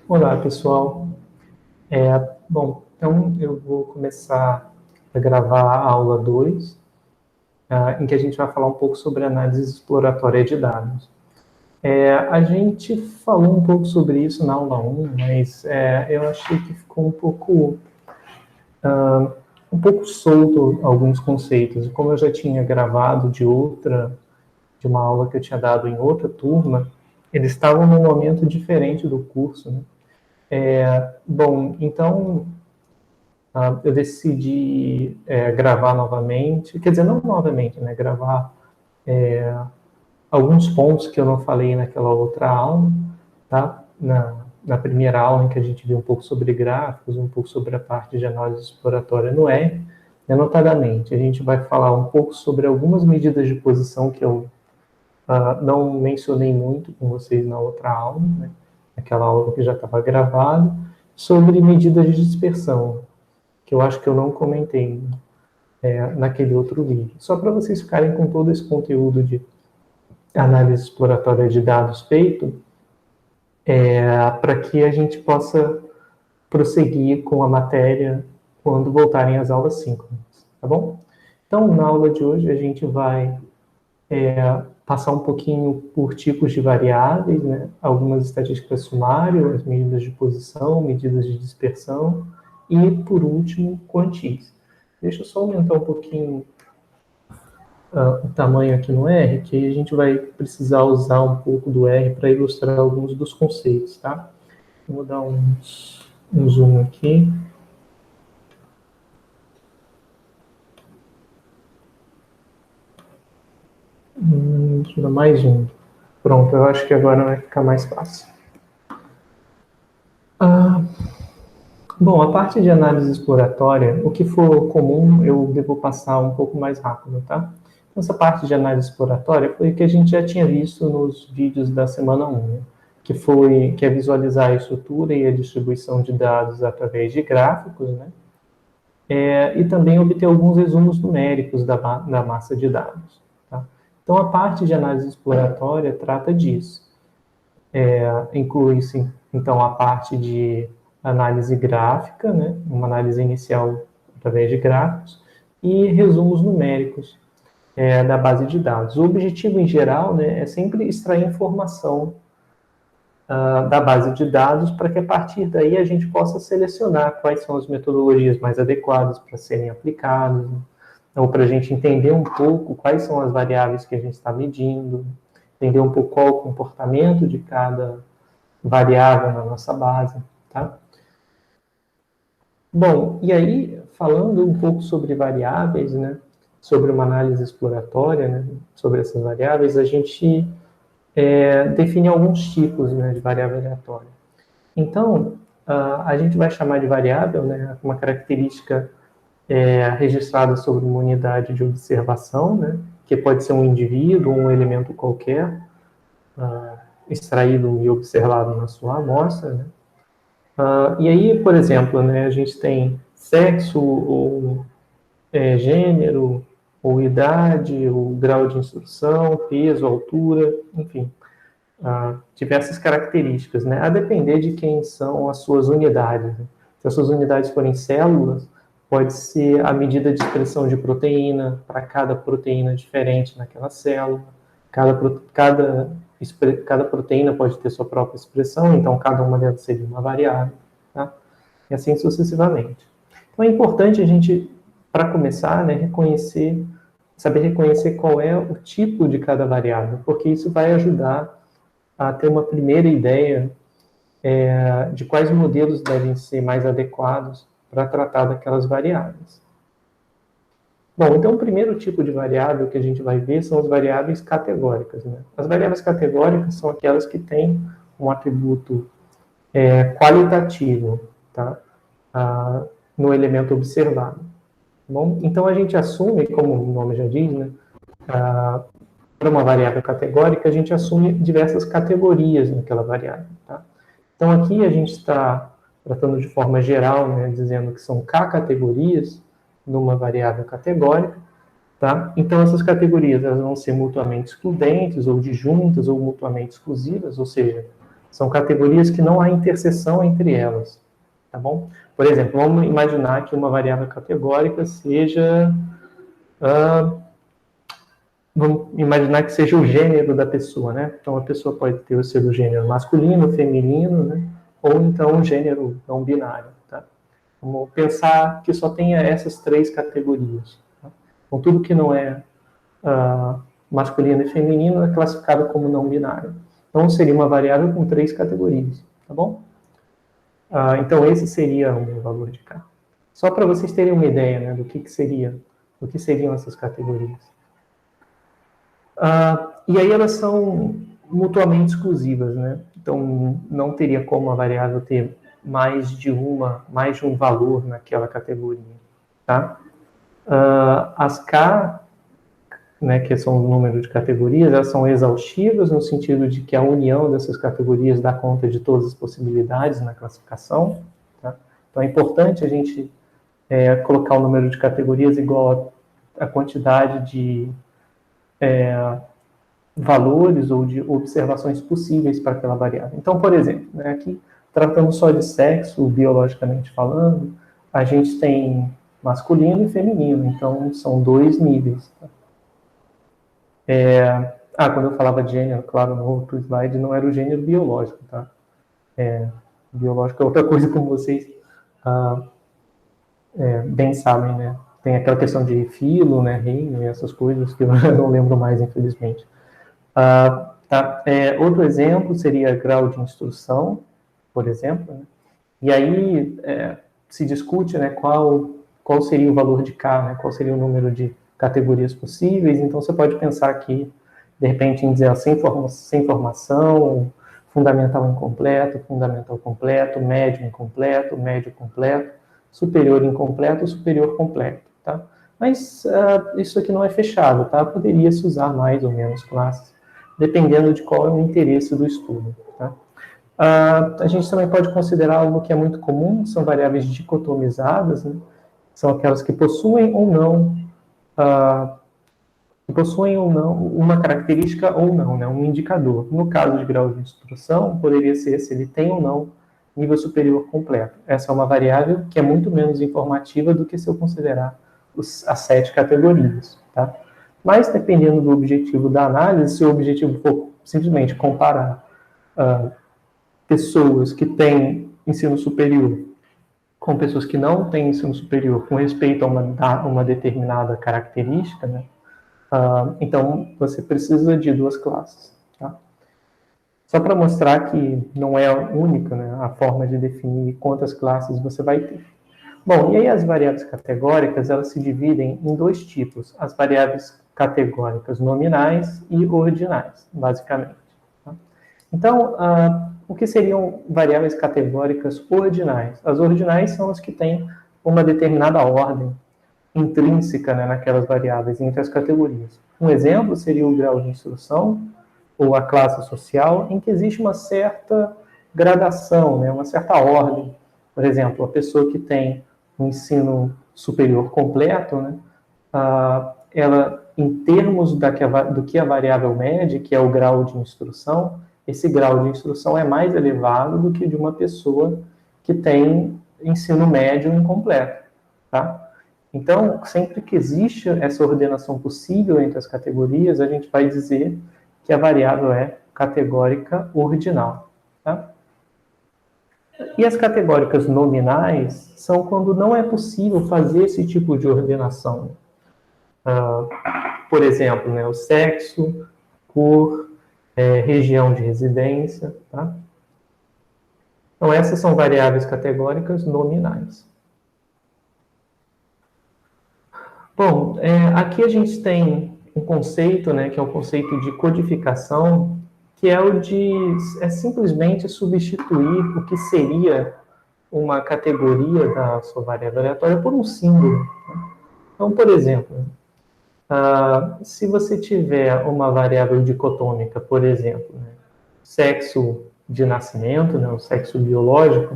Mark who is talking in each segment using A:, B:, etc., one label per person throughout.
A: Olá, pessoal. Bom, então eu vou começar a gravar a aula 2, em que a gente vai falar um pouco sobre análise exploratória de dados. A gente falou um pouco sobre isso na aula 1, mas eu achei que ficou um pouco solto alguns conceitos. E como eu já tinha gravado de uma aula que eu tinha dado em outra turma, eles estavam num momento diferente do curso, né? Bom, então eu decidi gravar novamente, quer dizer, não novamente, né, gravar alguns pontos que eu não falei naquela outra aula, tá? Na primeira aula, em que a gente viu um pouco sobre gráficos, um pouco sobre a parte de análise exploratória no R, notadamente, a gente vai falar um pouco sobre algumas medidas de posição que eu não mencionei muito com vocês na outra aula, né? Aquela aula que já estava gravada, sobre medidas de dispersão, que eu acho que eu não comentei naquele outro vídeo. Só para vocês ficarem com todo esse conteúdo de análise exploratória de dados feito, para que a gente possa prosseguir com a matéria quando voltarem às aulas síncronas, tá bom? Então, na aula de hoje, a gente vai passar um pouquinho por tipos de variáveis, né? Algumas estatísticas sumárias, as medidas de posição, medidas de dispersão e, por último, quantis. Deixa eu só aumentar um pouquinho o tamanho aqui no R, que a gente vai precisar usar um pouco do R para ilustrar alguns dos conceitos, tá? Vou dar um zoom aqui. Deixa eu dar mais um. Pronto, eu acho que agora vai ficar mais fácil. Bom, a parte de análise exploratória, o que for comum, eu devo passar um pouco mais rápido, tá? Então, essa parte de análise exploratória foi o que a gente já tinha visto nos vídeos da semana 1, né? que é visualizar a estrutura e a distribuição de dados através de gráficos, né? E também obter alguns resumos numéricos da massa de dados. Tá? Então, a parte de análise exploratória trata disso. Inclui-se, então, a parte de análise gráfica, né? Uma análise inicial através de gráficos, e resumos numéricos da base de dados. O objetivo, em geral, né, é sempre extrair informação da base de dados para que, a partir daí, a gente possa selecionar quais são as metodologias mais adequadas para serem aplicadas, né? Ou para a gente entender um pouco quais são as variáveis que a gente está medindo, entender um pouco qual o comportamento de cada variável na nossa base, tá? Bom, e aí, falando um pouco sobre variáveis, né, sobre uma análise exploratória, né, sobre essas variáveis, a gente define alguns tipos, né, de variável aleatória. Então, a gente vai chamar de variável, né, uma característica registrada sobre uma unidade de observação, né, que pode ser um indivíduo ou um elemento qualquer, extraído e observado na sua amostra, né. E aí, por exemplo, né, a gente tem sexo, ou gênero, ou idade, ou grau de instrução, peso, altura, enfim, diversas características, né, a depender de quem são as suas unidades. Né? Se as suas unidades forem células, pode ser a medida de expressão de proteína para cada proteína diferente naquela célula. Cada proteína pode ter sua própria expressão, então cada uma delas seria uma variável, tá? E assim sucessivamente. Então é importante a gente, para começar, né, saber reconhecer qual é o tipo de cada variável, porque isso vai ajudar a ter uma primeira ideia de quais modelos devem ser mais adequados para tratar daquelas variáveis. Bom, então o primeiro tipo de variável que a gente vai ver são as variáveis categóricas, né? As variáveis categóricas são aquelas que têm um atributo qualitativo, tá? No elemento observado. Bom, então a gente assume, como o nome já diz, né, para uma variável categórica, a gente assume diversas categorias naquela variável. Tá? Então aqui a gente está tratando de forma geral, né, dizendo que são K categorias numa variável categórica. Tá? Então essas categorias elas vão ser mutuamente excludentes, ou disjuntas, ou mutuamente exclusivas, ou seja, São categorias que não há interseção entre elas, tá bom? Por exemplo, vamos imaginar que uma variável categórica seja... vamos imaginar que seja o gênero da pessoa, né? Então, a pessoa pode ter o seu gênero masculino, feminino, né? Ou então um gênero não binário, tá? Vamos pensar que só tenha essas 3 categorias. Tá? Então, tudo que não é masculino e feminino é classificado como não binário. Então, seria uma variável com 3 categorias, tá bom? Então, esse seria o meu valor de K. Só para vocês terem uma ideia, né, do que seriam essas categorias. E aí elas são mutuamente exclusivas, né? Então, não teria como a variável ter mais de um valor naquela categoria, tá? As K, né, que são o número de categorias, elas são exaustivas no sentido de que a união dessas categorias dá conta de todas as possibilidades na classificação, tá? Então, é importante a gente colocar o número de categorias igual à quantidade de valores ou de observações possíveis para aquela variável. Então, por exemplo, né, aqui, tratando só de sexo, biologicamente falando, a gente tem masculino e feminino, então são 2 níveis. Tá? Quando eu falava de gênero, claro, no outro slide, não era o gênero biológico, tá? Biológico é outra coisa, como vocês bem sabem, né? Tem aquela questão de filo, né, reino, e essas coisas que eu não lembro mais, infelizmente. Tá? Outro exemplo seria grau de instrução, por exemplo, né? E aí se discute, né, qual seria o valor de K, né, qual seria o número de categorias possíveis. Então, você pode pensar aqui, de repente, em dizer sem formação, fundamental incompleto, fundamental completo, médio incompleto, médio completo, superior incompleto, superior completo, tá? Mas isso aqui não é fechado, tá? Poderia se usar mais ou menos classes, dependendo de qual é o interesse do estudo, tá? A gente também pode considerar algo que é muito comum, são variáveis dicotomizadas, né? São aquelas que possuem ou não uma característica ou não, né? Um indicador. No caso de grau de instrução, poderia ser se ele tem ou não nível superior completo. Essa é uma variável que é muito menos informativa do que se eu considerar as 7 categorias, tá? Mas, dependendo do objetivo da análise, se o objetivo for simplesmente comparar pessoas que têm ensino superior com pessoas que não têm ensino superior com respeito a uma determinada característica, né? Então, você precisa de 2 classes, tá? Só para mostrar que não é única, né, a forma de definir quantas classes você vai ter. Bom, e aí as variáveis categóricas, elas se dividem em 2 tipos, as variáveis categóricas nominais e ordinais, basicamente. Tá? Então, o que seriam variáveis categóricas ordinais? As ordinais são as que têm uma determinada ordem intrínseca, né, naquelas variáveis entre as categorias. Um exemplo seria o grau de instrução ou a classe social, em que existe uma certa gradação, né, uma certa ordem. Por exemplo, a pessoa que tem um ensino superior completo, né, ela, em termos do que a variável mede, que é o grau de instrução, esse grau de instrução é mais elevado do que de uma pessoa que tem ensino médio incompleto, tá? Então, sempre que existe essa ordenação possível entre as categorias, a gente vai dizer que a variável é categórica ordinal. Tá? E as categóricas nominais são quando não é possível fazer esse tipo de ordenação. Por exemplo, né, o sexo, cor, região de residência. Tá? Então, essas são variáveis categóricas nominais. Bom, aqui a gente tem um conceito, né, que é o conceito de codificação, que é o de simplesmente substituir o que seria uma categoria da sua variável aleatória por um símbolo. Né? Então, por exemplo, se você tiver uma variável dicotômica, por exemplo, né, sexo de nascimento, né, o sexo biológico,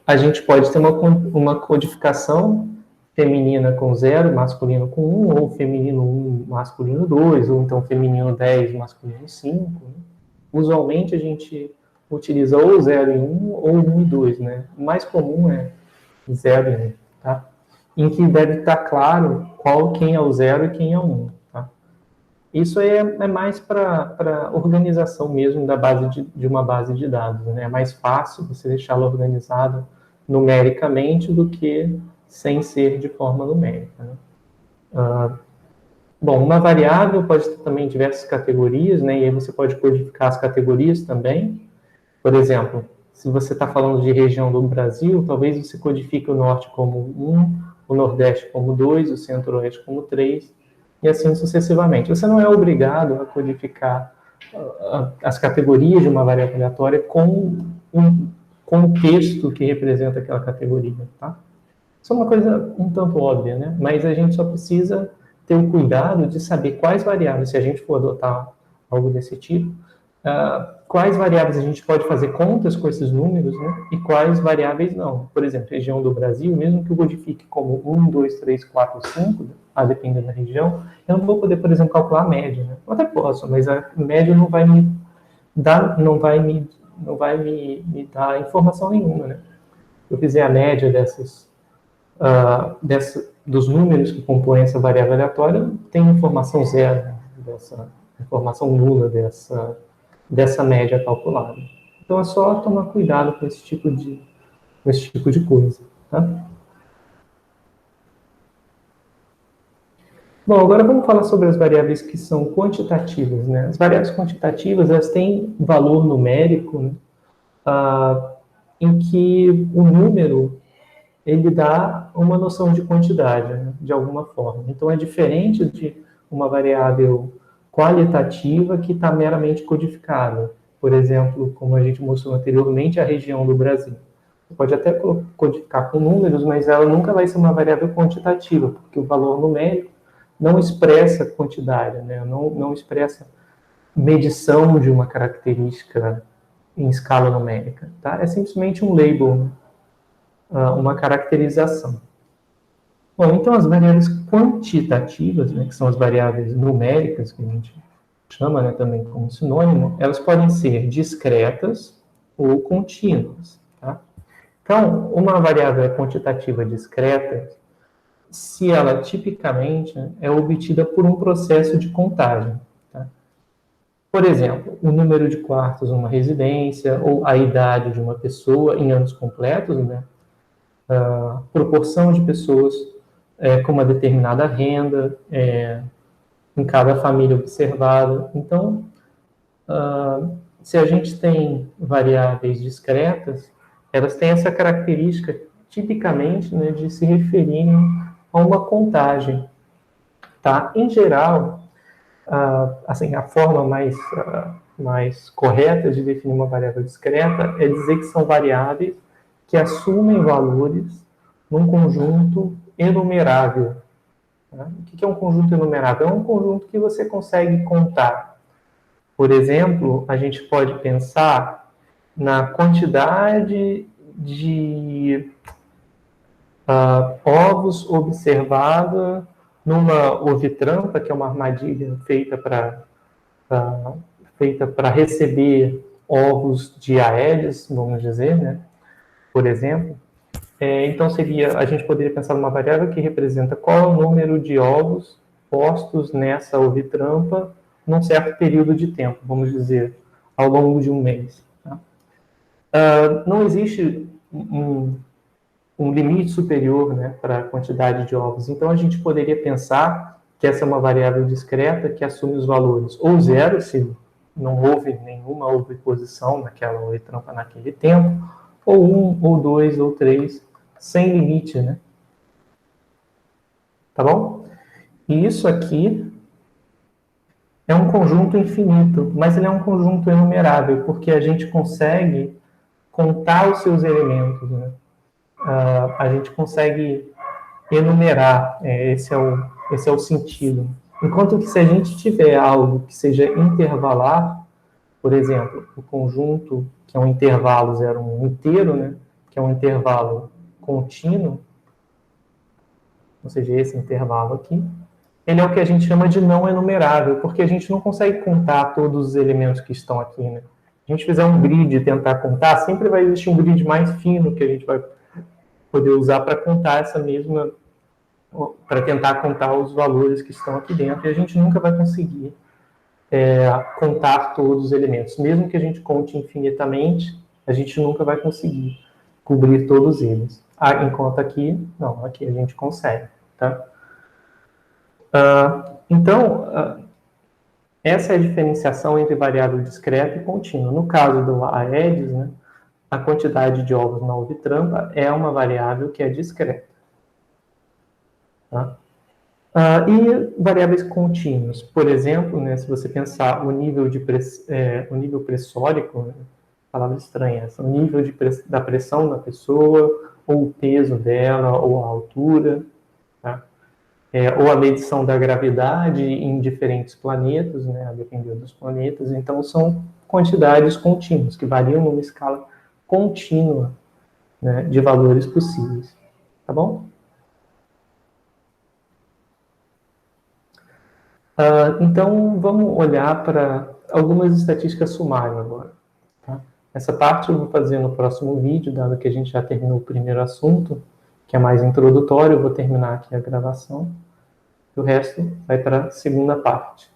A: a gente pode ter uma codificação feminina com 0, masculino com 1, ou feminino 1, masculino 2, ou então feminino 10, masculino 5. Né? Usualmente a gente utiliza ou 0 e 1 ou 1 e 2, né? O mais comum é 0 e 1, tá? Em que deve estar claro quem é o 0 e quem é o 1, tá? Isso é mais para organização mesmo da base de uma base de dados, né? É mais fácil você deixá-la organizada numericamente do que sem ser de forma numérica, né? Bom, uma variável pode ter também diversas categorias, né? E aí você pode codificar as categorias também. Por exemplo, se você está falando de região do Brasil, talvez você codifique o norte como 1, o nordeste como 2, o centro-oeste como 3, e assim sucessivamente. Você não é obrigado a codificar as categorias de uma variável aleatória com um texto que representa aquela categoria, tá? Isso é uma coisa um tanto óbvia, né? Mas a gente só precisa ter o cuidado de saber quais variáveis, se a gente for adotar algo desse tipo, quais variáveis a gente pode fazer contas com esses números, né? E quais variáveis não. Por exemplo, região do Brasil, mesmo que eu codifique como 1, 2, 3, 4, 5, a depender da região, eu não vou poder, por exemplo, calcular a média, né? Eu até posso, mas a média não vai me dar, não vai me dar informação nenhuma, né? Se eu fizer a média dos números que compõem essa variável aleatória, tem informação zero, né? Dessa informação nula dessa média calculada. Então é só tomar cuidado com esse tipo de coisa, tá? Bom, agora vamos falar sobre as variáveis que são quantitativas, né? As variáveis quantitativas, elas têm valor numérico, né? Em que o número, ele dá uma noção de quantidade, né? De alguma forma. Então é diferente de uma variável qualitativa que está meramente codificada. Por exemplo, como a gente mostrou anteriormente, a região do Brasil. Você pode até codificar com números, mas ela nunca vai ser uma variável quantitativa, porque o valor numérico não expressa quantidade, né? Não expressa medição de uma característica em escala numérica, tá? É simplesmente um label, né? Uma caracterização. Bom, então as variáveis quantitativas, né, que são as variáveis numéricas, que a gente chama, né, também como sinônimo, elas podem ser discretas ou contínuas, tá? Então, uma variável quantitativa discreta, se ela tipicamente é obtida por um processo de contagem, tá? Por exemplo, o número de quartos numa residência, ou a idade de uma pessoa em anos completos, né? A proporção de pessoas com uma determinada renda em cada família observada. Então, se a gente tem variáveis discretas, elas têm essa característica, tipicamente, né, de se referirem a uma contagem. Tá? Em geral, assim, a forma mais correta de definir uma variável discreta é dizer que são variáveis que assumem valores num conjunto enumerável. Tá? O que é um conjunto enumerável? É um conjunto que você consegue contar. Por exemplo, a gente pode pensar na quantidade de ovos observada numa ovitrampa, que é uma armadilha feita para receber ovos de aedes, vamos dizer, né? Por exemplo. Então, a gente poderia pensar numa variável que representa qual é o número de ovos postos nessa ovitrampa num certo período de tempo, vamos dizer, ao longo de um mês. Tá? Não existe um limite superior, né, para a quantidade de ovos. Então, a gente poderia pensar que essa é uma variável discreta que assume os valores ou zero, se não houve nenhuma oviposição naquela ovitrampa naquele tempo, ou 1, ou 2, ou 3, sem limite, né? Tá bom? E isso aqui é um conjunto infinito, mas ele é um conjunto enumerável, porque a gente consegue contar os seus elementos, né? A gente consegue enumerar, esse é o sentido. Enquanto que se a gente tiver algo que seja intervalar, por exemplo, o conjunto, que é um intervalo 0, 1 inteiro, né? Que é um intervalo contínuo, ou seja, esse intervalo aqui, ele é o que a gente chama de não enumerável, porque a gente não consegue contar todos os elementos que estão aqui, né? a gente fizer um grid e tentar contar, sempre vai existir um grid mais fino que a gente vai poder usar para contar essa mesma, para tentar contar os valores que estão aqui dentro, e a gente nunca vai conseguir contar todos os elementos. Mesmo que a gente conte infinitamente, a gente nunca vai conseguir cobrir todos eles. Enquanto aqui, não, aqui a gente consegue, tá? Então, essa é a diferenciação entre variável discreta e contínua. No caso do Aedes, né, a quantidade de ovos na ovitrampa é uma variável que é discreta. Tá? E variáveis contínuas, por exemplo, né, se você pensar o nível pressórico, né, palavra estranha essa, o nível da pressão da pessoa, ou o peso dela, ou a altura, tá? Ou a medição da gravidade em diferentes planetas, né, a depender dos planetas. Então, são quantidades contínuas, que variam numa escala contínua, né, de valores possíveis. Tá bom? Então, vamos olhar para algumas estatísticas sumárias agora. Tá? Essa parte eu vou fazer no próximo vídeo, dado que a gente já terminou o primeiro assunto, que é mais introdutório, eu vou terminar aqui a gravação. O resto vai para a segunda parte.